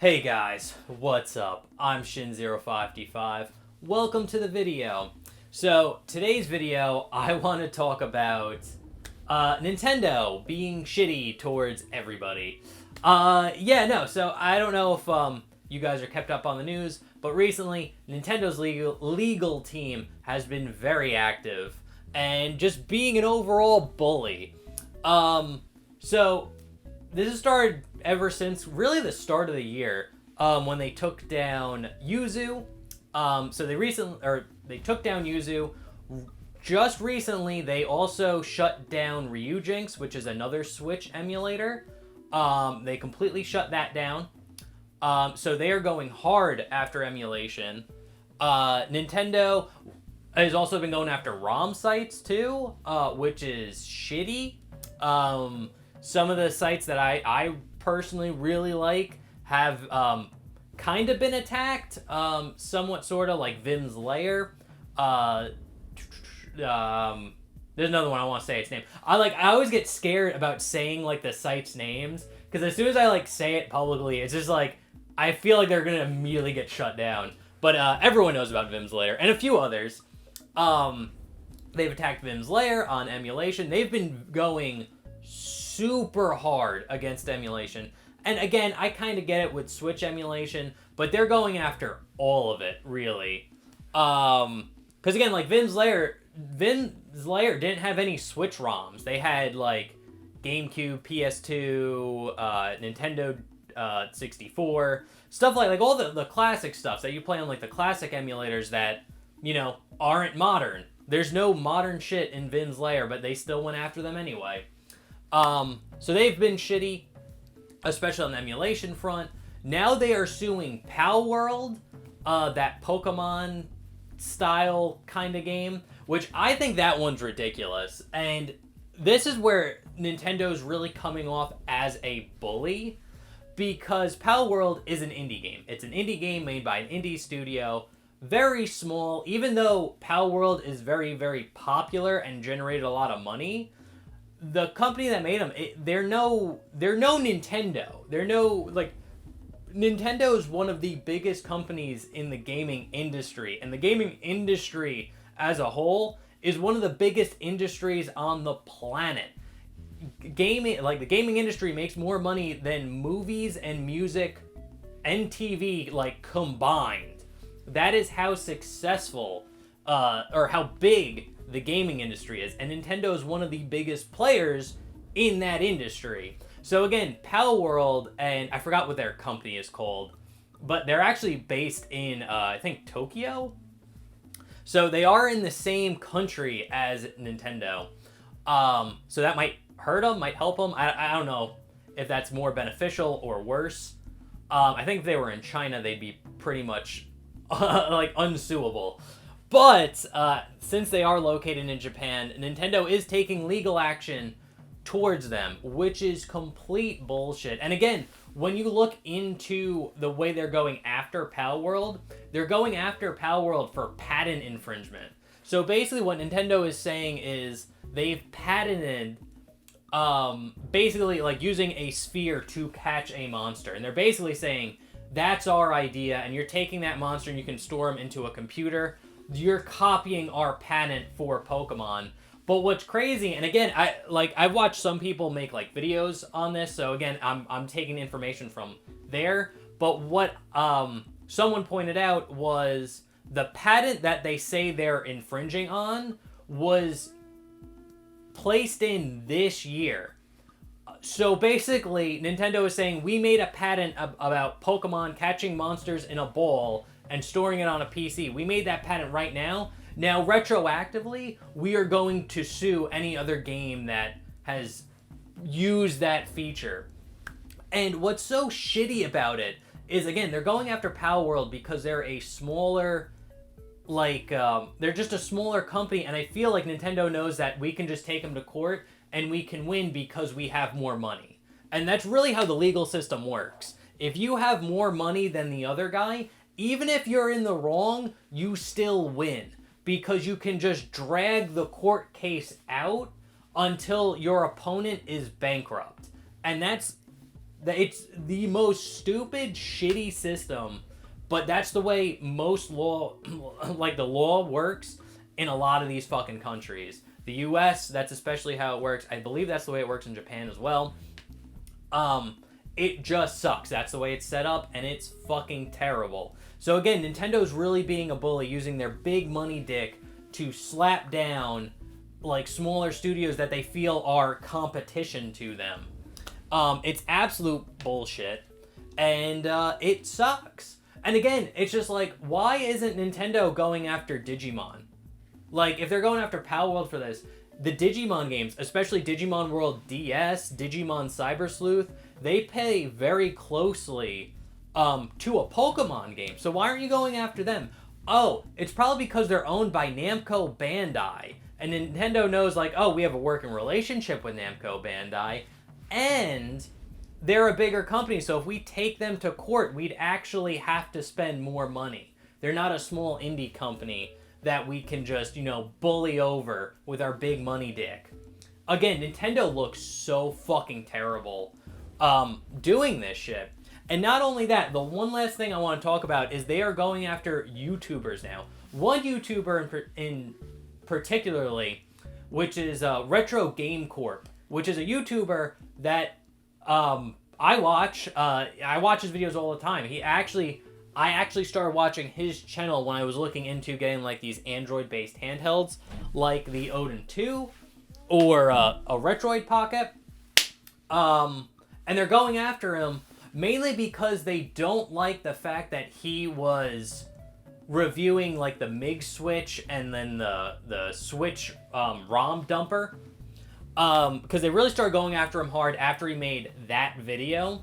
Hey guys, what's up? I'm Shin05D5. Welcome to the video. So, today's video, I want to talk about Nintendo being shitty towards everybody. So I don't know if you guys are kept up on the news, but recently, Nintendo's legal team has been very active and just being an overall bully. So this has started ever since really the start of the year, when they took down Yuzu. So they took down Yuzu. Just recently, they also shut down Ryujinx, which is another Switch emulator. They completely shut that down. So they are going hard after emulation. Nintendo has also been going after ROM sites too, which is shitty. Some of the sites that I personally really like have kind of been attacked, somewhat sort of, like Vim's Lair. There's another one I want to say its name. I always get scared about saying like the site's names because as soon as I like say it publicly, it's just like I feel like they're gonna immediately get shut down. But everyone knows about Vim's Lair and a few others. They've attacked Vim's Lair on emulation. They've been going super hard against emulation. And again, I kind of get it with Switch emulation, but they're going after all of it, really. Because again, like Vim's Lair didn't have any Switch ROMs. They had like GameCube, PS2, Nintendo 64, stuff like all the classic stuff that you play on like the classic emulators that, you know, aren't modern. There's no modern shit in Vim's Lair, but they still went after them anyway. So they've been shitty, especially on the emulation front. Now they are suing Palworld, that Pokemon style kind of game, which I think that one's ridiculous. And this is where Nintendo's really coming off as a bully, because Palworld is an indie game. It's an indie game made by an indie studio, very small. Even though Palworld is very, very popular and generated a lot of money, the company that made them, they're no Nintendo. Nintendo is one of the biggest companies in the gaming industry, and the gaming industry as a whole is one of the biggest industries on the planet. The gaming industry makes more money than movies and music and TV like combined. That is how successful or how big the gaming industry is, and Nintendo is one of the biggest players in that industry. So again, Palworld, and I forgot what their company is called, but they're actually based in I think Tokyo. So they are in the same country as Nintendo. So that might hurt them, might help them. I don't know if that's more beneficial or worse. I think if they were in China, they'd be pretty much like unsuable. But since they are located in Japan, Nintendo is taking legal action towards them, which is complete bullshit. And again, when you look into the way they're going after Palworld, they're going after Palworld for patent infringement. So basically what Nintendo is saying is they've patented basically like using a sphere to catch a monster. And they're basically saying, that's our idea, and you're taking that monster and you can store them into a computer. You're copying our patent for Pokemon. But what's crazy, and again, I've watched some people make like videos on this, so again, I'm taking information from there. But what someone pointed out was the patent that they say they're infringing on was placed in this year. So basically, Nintendo is saying, we made a patent about Pokemon catching monsters in a ball and storing it on a PC. We made that patent right now. Now, retroactively, we are going to sue any other game that has used that feature. And what's so shitty about it is, again, they're going after Palworld because they're a smaller, they're just a smaller company, and I feel like Nintendo knows that we can just take them to court and we can win because we have more money. And that's really how the legal system works. If you have more money than the other guy, even if you're in the wrong, you still win. Because you can just drag the court case out until your opponent is bankrupt. And that's It's the most stupid, shitty system, but that's the way most law, like the law works in a lot of these fucking countries. The U.S., that's especially how it works. I believe that's the way it works in Japan as well. It just sucks. That's the way it's set up, and it's fucking terrible. So again, Nintendo's really being a bully, using their big money dick to slap down like smaller studios that they feel are competition to them. It's absolute bullshit, and it sucks. And again, it's just like, why isn't Nintendo going after Digimon? Like, if they're going after Palworld for this, the Digimon games, especially Digimon World DS, Digimon Cyber Sleuth, they pay very closely to a Pokemon game. So why aren't you going after them? Oh, it's probably because they're owned by Namco Bandai. And Nintendo knows, like, oh, we have a working relationship with Namco Bandai. And they're a bigger company, so if we take them to court, we'd actually have to spend more money. They're not a small indie company that we can just, bully over with our big money dick. Again, Nintendo looks so fucking terrible doing this shit. And not only that, the one last thing I want to talk about is they are going after YouTubers now. One YouTuber in particularly, which is Retro Game Corp, which is a YouTuber that I watch. I watch his videos all the time. I actually started watching his channel when I was looking into getting like these Android-based handhelds, like the Odin 2 or a Retroid Pocket. And they're going after him mainly because they don't like the fact that he was reviewing like the MiG Switch and then the Switch ROM dumper. Because they really started going after him hard after he made that video.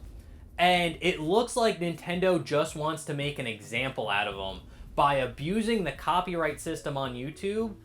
And it looks like Nintendo just wants to make an example out of him by abusing the copyright system on YouTube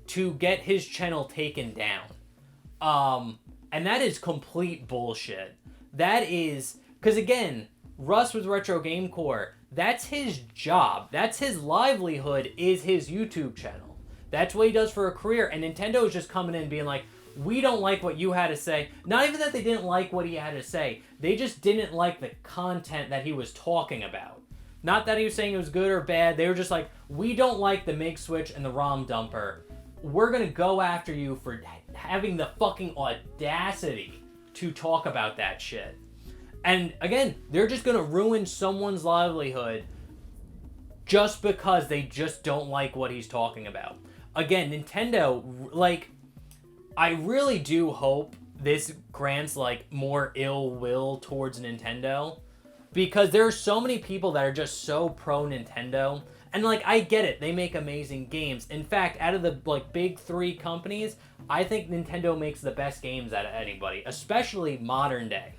to get his channel taken down. And that is complete bullshit. That is... Because again, Russ with Retro Game Corps, that's his job. That's his livelihood, is his YouTube channel. That's what he does for a career. And Nintendo is just coming in and being like, we don't like what you had to say. Not even that they didn't like what he had to say. They just didn't like the content that he was talking about. Not that he was saying it was good or bad. They were just like, we don't like the MiG Switch and the ROM dumper. We're going to go after you for having the fucking audacity to talk about that shit. And again, they're just going to ruin someone's livelihood just because they just don't like what he's talking about. Again, Nintendo, like... I really do hope this grants, like, more ill will towards Nintendo. Because there are so many people that are just so pro-Nintendo. And, like, I get it. They make amazing games. In fact, out of the, like, big three companies, I think Nintendo makes the best games out of anybody. Especially modern day.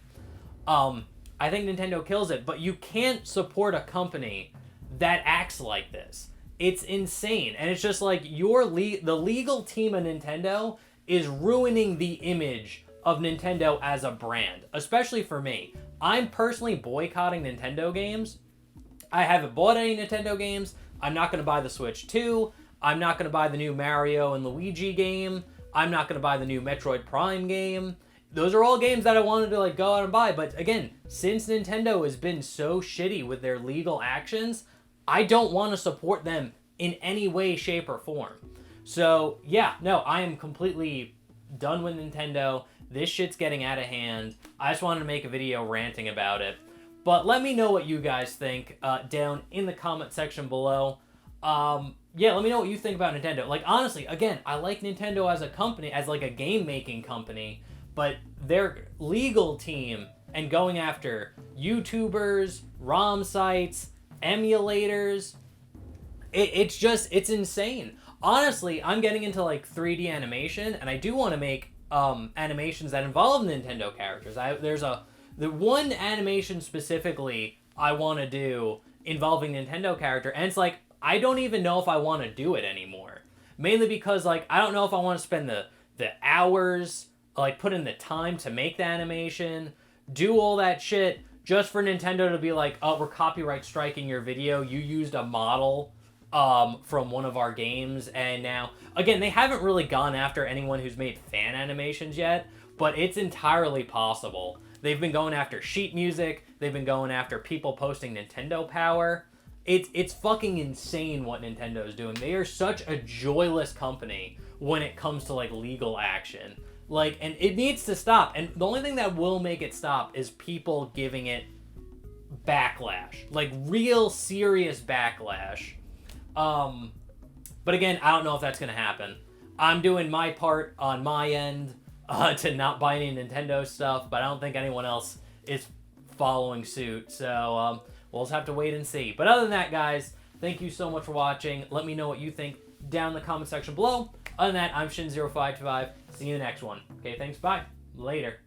I think Nintendo kills it. But you can't support a company that acts like this. It's insane. And it's just like, the legal team of Nintendo is ruining the image of Nintendo as a brand, especially for me. I'm personally boycotting Nintendo games. I haven't bought any Nintendo games. I'm not going to buy the Switch 2. I'm not going to buy the new Mario and Luigi game. I'm not going to buy the new Metroid Prime game. Those are all games that I wanted to like go out and buy, but again, since Nintendo has been so shitty with their legal actions, I don't want to support them in any way, shape, or form. So, yeah, no, I am completely done with Nintendo. This shit's getting out of hand. I just wanted to make a video ranting about it. But let me know what you guys think down in the comment section below. Yeah, let me know what you think about Nintendo. Like, honestly, again, I like Nintendo as a company, as like a game-making company, but their legal team and going after YouTubers, ROM sites, emulators, it's insane. Honestly, I'm getting into like 3D animation, and I do want to make animations that involve Nintendo characters. There's the one animation specifically I want to do involving Nintendo character, and it's like I don't even know if I want to do it anymore. Mainly because like I don't know if I want to spend the hours, like put in the time to make the animation, do all that shit just for Nintendo to be like, oh, we're copyright striking your video. You used a model from one of our games, and now again they haven't really gone after anyone who's made fan animations yet, but it's entirely possible. They've been going after sheet music. They've been going after people posting Nintendo Power. It's fucking insane what Nintendo is doing. They are such a joyless company when it comes to like legal action. Like, and it needs to stop. And the only thing that will make it stop is people giving it backlash, like real serious backlash. But again, I don't know if that's gonna happen. I'm doing my part on my end to not buy any Nintendo stuff, but I don't think anyone else is following suit. So we'll just have to wait and see. But other than that, guys, thank you so much for watching. Let me know what you think down in the comment section below. Other than that, I'm Shin0525. See you in the next one. Okay, thanks. Bye. Later.